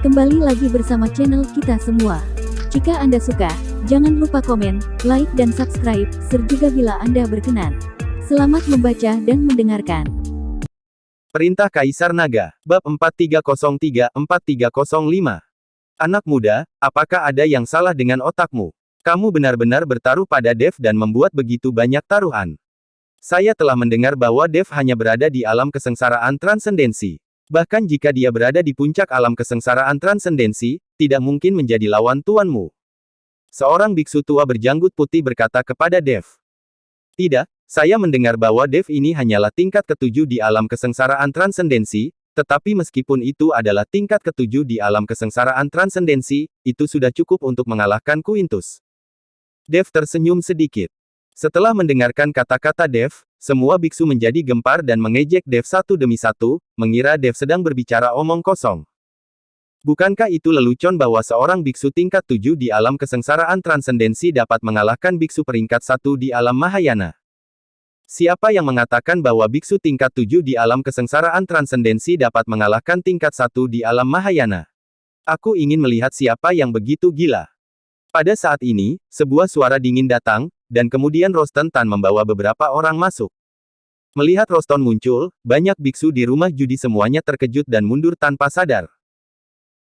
Kembali lagi bersama channel kita semua. Jika Anda suka, jangan lupa komen, like dan subscribe, serta bila Anda berkenan. Selamat membaca dan mendengarkan. Perintah Kaisar Naga, Bab 4303-4305. Anak muda, apakah ada yang salah dengan otakmu? Kamu benar-benar bertaruh pada Dev dan membuat begitu banyak taruhan. Saya telah mendengar bahwa Dev hanya berada di alam kesengsaraan transendensi. Bahkan jika dia berada di puncak alam kesengsaraan transendensi, tidak mungkin menjadi lawan tuanmu. Seorang biksu tua berjanggut putih berkata kepada Dev. Tidak, saya mendengar bahwa Dev ini hanyalah tingkat ketujuh di alam kesengsaraan transendensi, tetapi meskipun itu adalah tingkat ketujuh di alam kesengsaraan transendensi, itu sudah cukup untuk mengalahkan Quintus. Dev tersenyum sedikit. Setelah mendengarkan kata-kata Dev, semua biksu menjadi gempar dan mengejek Dev satu demi satu, mengira Dev sedang berbicara omong kosong. Bukankah itu lelucon bahwa seorang biksu tingkat 7 di alam kesengsaraan transendensi dapat mengalahkan biksu peringkat 1 di alam Mahayana? Siapa yang mengatakan bahwa biksu tingkat 7 di alam kesengsaraan transendensi dapat mengalahkan tingkat 1 di alam Mahayana? Aku ingin melihat siapa yang begitu gila. Pada saat ini, sebuah suara dingin datang, dan kemudian Roston Tan membawa beberapa orang masuk. Melihat Roston muncul, banyak biksu di rumah judi semuanya terkejut dan mundur tanpa sadar.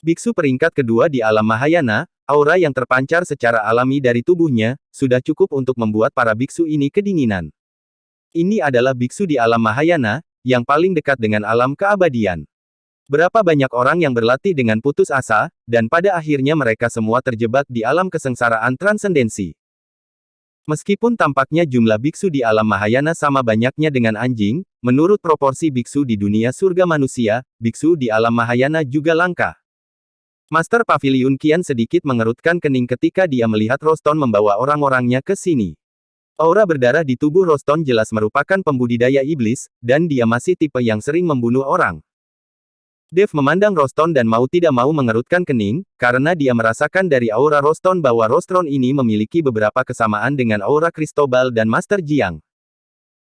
Biksu peringkat kedua di alam Mahayana, aura yang terpancar secara alami dari tubuhnya, sudah cukup untuk membuat para biksu ini kedinginan. Ini adalah biksu di alam Mahayana, yang paling dekat dengan alam keabadian. Berapa banyak orang yang berlatih dengan putus asa, dan pada akhirnya mereka semua terjebak di alam kesengsaraan transendensi. Meskipun tampaknya jumlah biksu di alam Mahayana sama banyaknya dengan anjing, menurut proporsi biksu di dunia surga manusia, biksu di alam Mahayana juga langka. Master Pavilion Qian sedikit mengerutkan kening ketika dia melihat Roston membawa orang-orangnya ke sini. Aura berdarah di tubuh Roston jelas merupakan pembudidaya iblis, dan dia masih tipe yang sering membunuh orang. Dev memandang Roston dan mau tidak mau mengerutkan kening, karena dia merasakan dari aura Roston bahwa Roston ini memiliki beberapa kesamaan dengan aura Cristobal dan Master Jiang.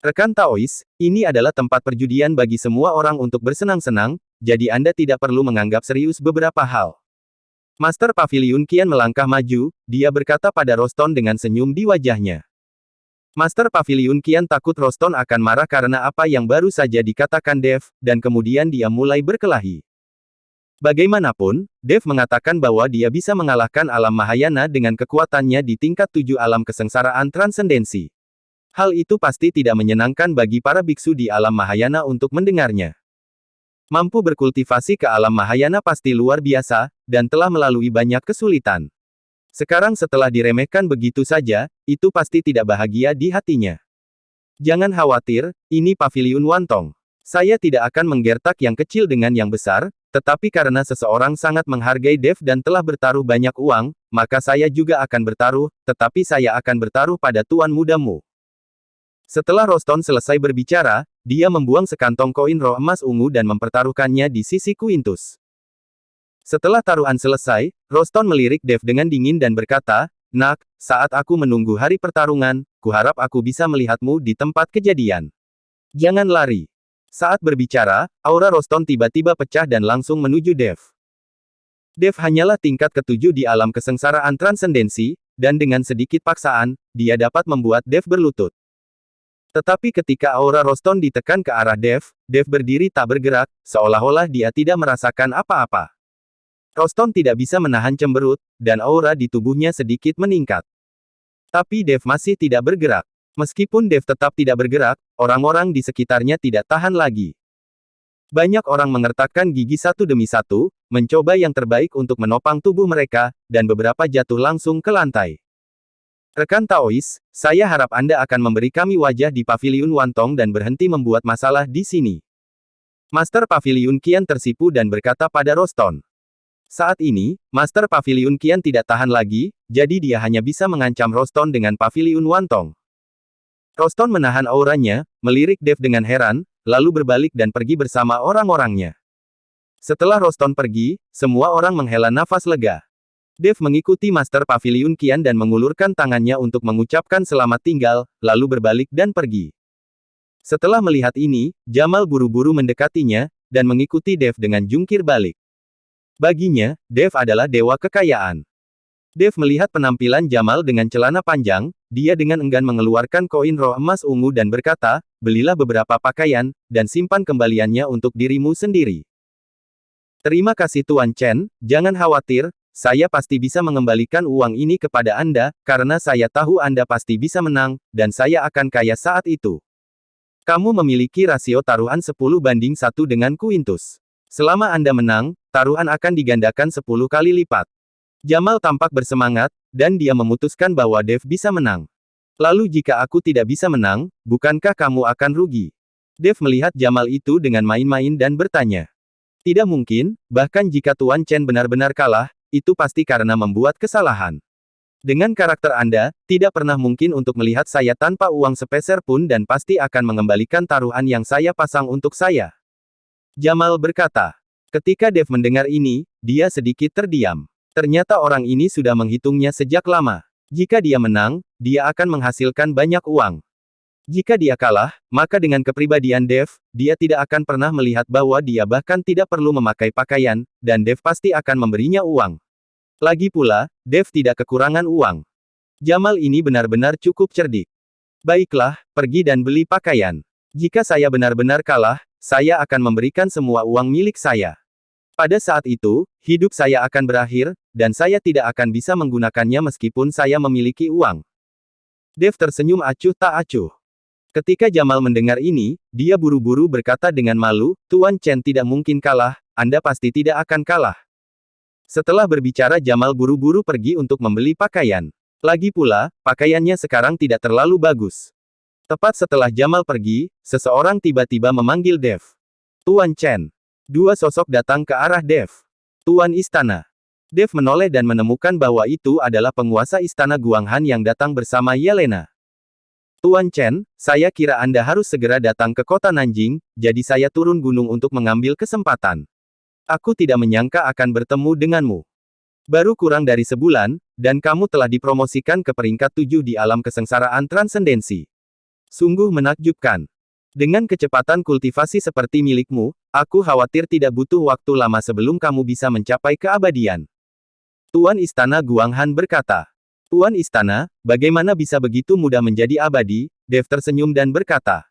Rekan Taois, ini adalah tempat perjudian bagi semua orang untuk bersenang-senang, jadi Anda tidak perlu menganggap serius beberapa hal. Master Pavilion Qian melangkah maju, dia berkata pada Roston dengan senyum di wajahnya. Master Pavilion Qian takut Roston akan marah karena apa yang baru saja dikatakan Dev, dan kemudian dia mulai berkelahi. Bagaimanapun, Dev mengatakan bahwa dia bisa mengalahkan alam Mahayana dengan kekuatannya di tingkat 7 alam kesengsaraan transendensi. Hal itu pasti tidak menyenangkan bagi para biksu di alam Mahayana untuk mendengarnya. Mampu berkultivasi ke alam Mahayana pasti luar biasa, dan telah melalui banyak kesulitan. Sekarang setelah diremehkan begitu saja, itu pasti tidak bahagia di hatinya. Jangan khawatir, ini Pavilion Wantong. Saya tidak akan menggertak yang kecil dengan yang besar, tetapi karena seseorang sangat menghargai Dev dan telah bertaruh banyak uang, maka saya juga akan bertaruh, tetapi saya akan bertaruh pada tuan mudamu. Setelah Roston selesai berbicara, dia membuang sekantong koin roh emas ungu dan mempertaruhkannya di sisi Quintus. Setelah taruhan selesai, Roston melirik Dev dengan dingin dan berkata, "Nak, saat aku menunggu hari pertarungan, kuharap aku bisa melihatmu di tempat kejadian. Jangan lari." Saat berbicara, aura Roston tiba-tiba pecah dan langsung menuju Dev. Dev hanyalah tingkat ketujuh di alam kesengsaraan transendensi, dan dengan sedikit paksaan, dia dapat membuat Dev berlutut. Tetapi ketika aura Roston ditekan ke arah Dev, Dev berdiri tak bergerak, seolah-olah dia tidak merasakan apa-apa. Roston tidak bisa menahan cemberut, dan aura di tubuhnya sedikit meningkat. Tapi Dev masih tidak bergerak. Meskipun Dev tetap tidak bergerak, orang-orang di sekitarnya tidak tahan lagi. Banyak orang mengertakkan gigi satu demi satu, mencoba yang terbaik untuk menopang tubuh mereka, dan beberapa jatuh langsung ke lantai. Rekan Taois, saya harap Anda akan memberi kami wajah di Pavilion Wantong dan berhenti membuat masalah di sini. Master Pavilion Qian tersipu dan berkata pada Roston. Saat ini, Master Pavilion Qian tidak tahan lagi, jadi dia hanya bisa mengancam Roston dengan Pavilion Wantong. Roston menahan auranya, melirik Dev dengan heran, lalu berbalik dan pergi bersama orang-orangnya. Setelah Roston pergi, semua orang menghela nafas lega. Dev mengikuti Master Pavilion Qian dan mengulurkan tangannya untuk mengucapkan selamat tinggal, lalu berbalik dan pergi. Setelah melihat ini, Jamal buru-buru mendekatinya, dan mengikuti Dev dengan jungkir balik. Baginya, Dev adalah dewa kekayaan. Dev melihat penampilan Jamal dengan celana panjang, dia dengan enggan mengeluarkan koin roh emas ungu dan berkata, belilah beberapa pakaian, dan simpan kembaliannya untuk dirimu sendiri. Terima kasih Tuan Chen, jangan khawatir, saya pasti bisa mengembalikan uang ini kepada Anda, karena saya tahu Anda pasti bisa menang, dan saya akan kaya saat itu. Kamu memiliki rasio taruhan 10:1 dengan Quintus. Selama Anda menang, taruhan akan digandakan 10 kali lipat. Jamal tampak bersemangat, dan dia memutuskan bahwa Dev bisa menang. Lalu jika aku tidak bisa menang, bukankah kamu akan rugi? Dev melihat Jamal itu dengan main-main dan bertanya. Tidak mungkin, bahkan jika Tuan Chen benar-benar kalah, itu pasti karena membuat kesalahan. Dengan karakter Anda, tidak pernah mungkin untuk melihat saya tanpa uang sepeser pun dan pasti akan mengembalikan taruhan yang saya pasang untuk saya. Jamal berkata. Ketika Dev mendengar ini, dia sedikit terdiam. Ternyata orang ini sudah menghitungnya sejak lama. Jika dia menang, dia akan menghasilkan banyak uang. Jika dia kalah, maka dengan kepribadian Dev, dia tidak akan pernah melihat bahwa dia bahkan tidak perlu memakai pakaian, dan Dev pasti akan memberinya uang. Lagi pula, Dev tidak kekurangan uang. Jamal ini benar-benar cukup cerdik. Baiklah, pergi dan beli pakaian. Jika saya benar-benar kalah, saya akan memberikan semua uang milik saya. Pada saat itu, hidup saya akan berakhir, dan saya tidak akan bisa menggunakannya meskipun saya memiliki uang. Dev tersenyum acuh tak acuh. Ketika Jamal mendengar ini, dia buru-buru berkata dengan malu, Tuan Chen tidak mungkin kalah, Anda pasti tidak akan kalah. Setelah berbicara Jamal buru-buru pergi untuk membeli pakaian. Lagi pula, pakaiannya sekarang tidak terlalu bagus. Tepat setelah Jamal pergi, seseorang tiba-tiba memanggil Dev. Tuan Chen. Dua sosok datang ke arah Dev. Tuan Istana. Dev menoleh dan menemukan bahwa itu adalah penguasa Istana Guanghan yang datang bersama Yelena. Tuan Chen, saya kira Anda harus segera datang ke kota Nanjing, jadi saya turun gunung untuk mengambil kesempatan. Aku tidak menyangka akan bertemu denganmu. Baru kurang dari sebulan, dan kamu telah dipromosikan ke peringkat 7 di alam kesengsaraan transendensi. Sungguh menakjubkan. Dengan kecepatan kultivasi seperti milikmu, aku khawatir tidak butuh waktu lama sebelum kamu bisa mencapai keabadian. Tuan Istana Guanghan berkata. Tuan Istana, bagaimana bisa begitu mudah menjadi abadi? Dev tersenyum dan berkata.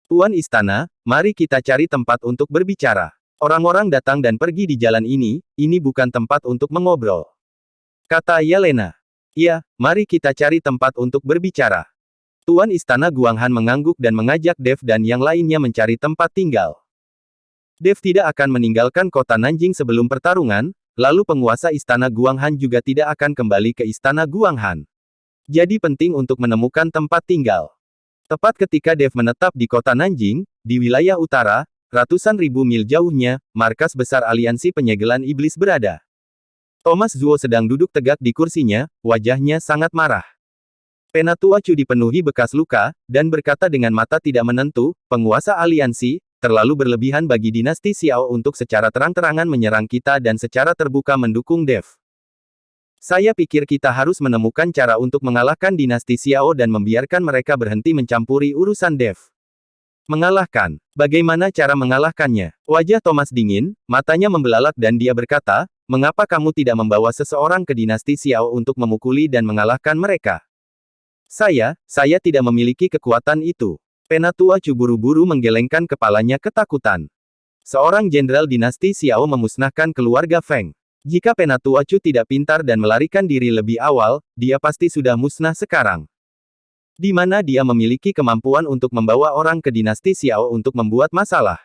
Tuan Istana, mari kita cari tempat untuk berbicara. Orang-orang datang dan pergi di jalan ini bukan tempat untuk mengobrol. Kata Yelena. Iya, mari kita cari tempat untuk berbicara. Tuan Istana Guanghan mengangguk dan mengajak Dev dan yang lainnya mencari tempat tinggal. Dev tidak akan meninggalkan kota Nanjing sebelum pertarungan, lalu penguasa Istana Guanghan juga tidak akan kembali ke Istana Guanghan. Jadi penting untuk menemukan tempat tinggal. Tepat ketika Dev menetap di kota Nanjing, di wilayah utara, ratusan ribu mil jauhnya, markas besar aliansi penyegelan iblis berada. Thomas Zuo sedang duduk tegak di kursinya, wajahnya sangat marah. Penatua Chu dipenuhi bekas luka, dan berkata dengan mata tidak menentu, penguasa aliansi, terlalu berlebihan bagi dinasti Xiao untuk secara terang-terangan menyerang kita dan secara terbuka mendukung Dev. Saya pikir kita harus menemukan cara untuk mengalahkan dinasti Xiao dan membiarkan mereka berhenti mencampuri urusan Dev. Mengalahkan. Bagaimana cara mengalahkannya? Wajah Thomas dingin, matanya membelalak dan dia berkata, mengapa kamu tidak membawa seseorang ke dinasti Xiao untuk memukuli dan mengalahkan mereka? Saya tidak memiliki kekuatan itu. Penatua Chu buru-buru menggelengkan kepalanya ketakutan. Seorang jenderal dinasti Xiao memusnahkan keluarga Feng. Jika Penatua Chu tidak pintar dan melarikan diri lebih awal, dia pasti sudah musnah sekarang. Di mana dia memiliki kemampuan untuk membawa orang ke dinasti Xiao untuk membuat masalah.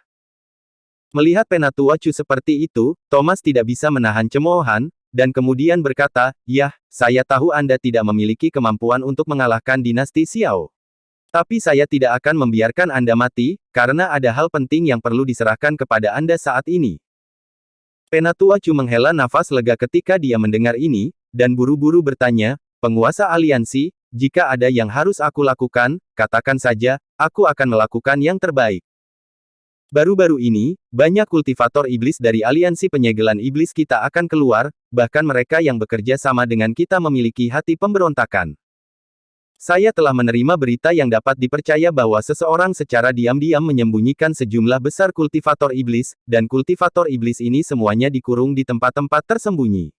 Melihat Penatua Chu seperti itu, Thomas tidak bisa menahan cemoohan, dan kemudian berkata, "Yah, saya tahu Anda tidak memiliki kemampuan untuk mengalahkan dinasti Xiao. Tapi saya tidak akan membiarkan Anda mati, karena ada hal penting yang perlu diserahkan kepada Anda saat ini." Penatua Chu menghela nafas lega ketika dia mendengar ini, dan buru-buru bertanya, "Penguasa aliansi, jika ada yang harus aku lakukan, katakan saja, aku akan melakukan yang terbaik." Baru-baru ini, banyak kultivator iblis dari aliansi penyegelan iblis kita akan keluar, bahkan mereka yang bekerja sama dengan kita memiliki hati pemberontakan. Saya telah menerima berita yang dapat dipercaya bahwa seseorang secara diam-diam menyembunyikan sejumlah besar kultivator iblis, dan kultivator iblis ini semuanya dikurung di tempat-tempat tersembunyi.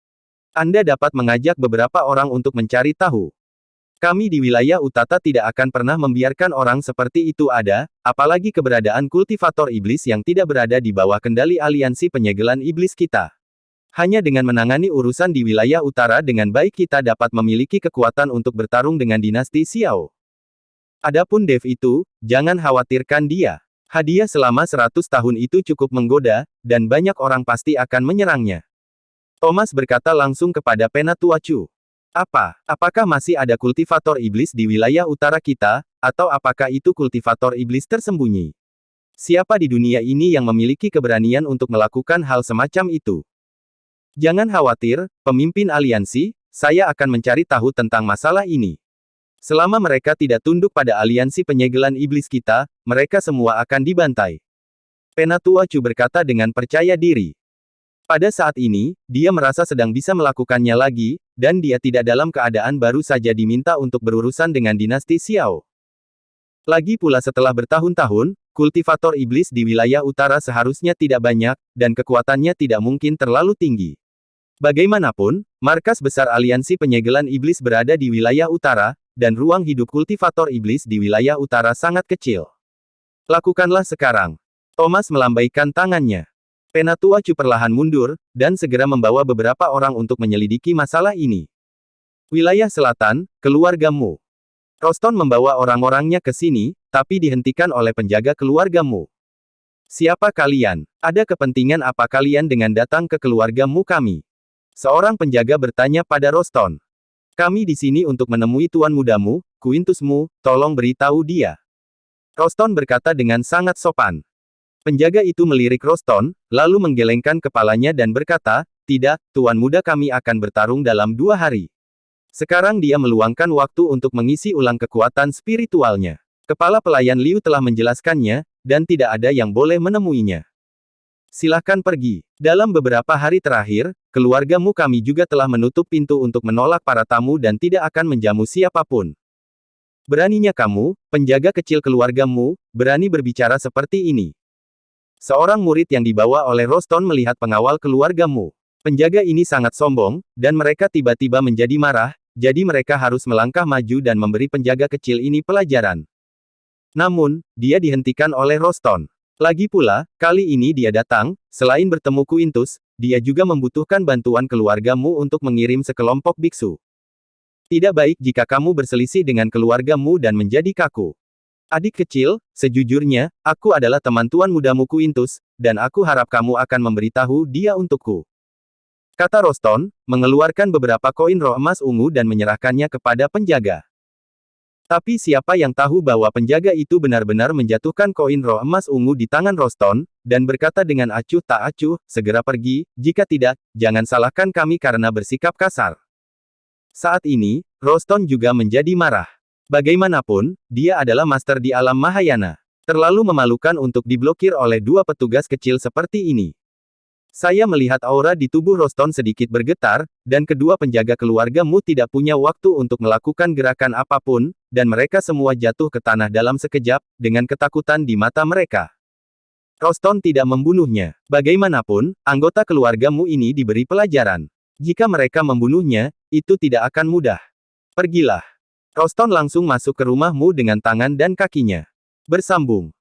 Anda dapat mengajak beberapa orang untuk mencari tahu. Kami di wilayah Utata tidak akan pernah membiarkan orang seperti itu ada, apalagi keberadaan kultivator iblis yang tidak berada di bawah kendali aliansi penyegelan iblis kita. Hanya dengan menangani urusan di wilayah utara dengan baik kita dapat memiliki kekuatan untuk bertarung dengan dinasti Xiao. Adapun Dev itu, jangan khawatirkan dia. Hadiah selama 100 tahun itu cukup menggoda, dan banyak orang pasti akan menyerangnya. Thomas berkata langsung kepada Penatua Chu. Apakah masih ada kultivator iblis di wilayah utara kita, atau apakah itu kultivator iblis tersembunyi? Siapa di dunia ini yang memiliki keberanian untuk melakukan hal semacam itu? Jangan khawatir, pemimpin aliansi, saya akan mencari tahu tentang masalah ini. Selama mereka tidak tunduk pada aliansi penyegelan iblis kita, mereka semua akan dibantai. Penatua Chu berkata dengan percaya diri. Pada saat ini, dia merasa sedang bisa melakukannya lagi, dan dia tidak dalam keadaan baru saja diminta untuk berurusan dengan dinasti Xiao. Lagi pula setelah bertahun-tahun, kultivator iblis di wilayah utara seharusnya tidak banyak, dan kekuatannya tidak mungkin terlalu tinggi. Bagaimanapun, markas besar aliansi penyegelan iblis berada di wilayah utara, dan ruang hidup kultivator iblis di wilayah utara sangat kecil. Lakukanlah sekarang. Thomas melambaikan tangannya. Penatua Chu perlahan mundur, dan segera membawa beberapa orang untuk menyelidiki masalah ini. Wilayah selatan, keluargamu. Roston membawa orang-orangnya ke sini, tapi dihentikan oleh penjaga keluargamu. Siapa kalian? Ada kepentingan apa kalian dengan datang ke keluargamu kami? Seorang penjaga bertanya pada Roston. Kami di sini untuk menemui tuan mudamu, Quintusmu, tolong beritahu dia. Roston berkata dengan sangat sopan. Penjaga itu melirik Roston, lalu menggelengkan kepalanya dan berkata, tidak, tuan muda kami akan bertarung dalam 2 hari. Sekarang dia meluangkan waktu untuk mengisi ulang kekuatan spiritualnya. Kepala pelayan Liu telah menjelaskannya, dan tidak ada yang boleh menemuinya. Silahkan pergi. Dalam beberapa hari terakhir, keluargamu kami juga telah menutup pintu untuk menolak para tamu dan tidak akan menjamu siapapun. Beraninya kamu, penjaga kecil keluargamu, berani berbicara seperti ini. Seorang murid yang dibawa oleh Roston melihat pengawal keluargamu. Penjaga ini sangat sombong, dan mereka tiba-tiba menjadi marah, jadi mereka harus melangkah maju dan memberi penjaga kecil ini pelajaran. Namun, dia dihentikan oleh Roston. Lagi pula, kali ini dia datang, selain bertemu Quintus, dia juga membutuhkan bantuan keluargamu untuk mengirim sekelompok biksu. Tidak baik jika kamu berselisih dengan keluargamu dan menjadi kaku. Adik kecil, sejujurnya, aku adalah teman tuan mudamu Quintus, dan aku harap kamu akan memberitahu dia untukku. Kata Roston, mengeluarkan beberapa koin roh emas ungu dan menyerahkannya kepada penjaga. Tapi siapa yang tahu bahwa penjaga itu benar-benar menjatuhkan koin roh emas ungu di tangan Roston, dan berkata dengan acuh tak acuh, segera pergi, jika tidak, jangan salahkan kami karena bersikap kasar. Saat ini, Roston juga menjadi marah. Bagaimanapun, dia adalah master di alam Mahayana. Terlalu memalukan untuk diblokir oleh 2 petugas kecil seperti ini. Saya melihat aura di tubuh Roston sedikit bergetar, dan kedua penjaga keluargamu tidak punya waktu untuk melakukan gerakan apapun, dan mereka semua jatuh ke tanah dalam sekejap, dengan ketakutan di mata mereka. Roston tidak membunuhnya. Bagaimanapun, anggota keluargamu ini diberi pelajaran. Jika mereka membunuhnya, itu tidak akan mudah. Pergilah. Roston langsung masuk ke rumahmu dengan tangan dan kakinya bersambung.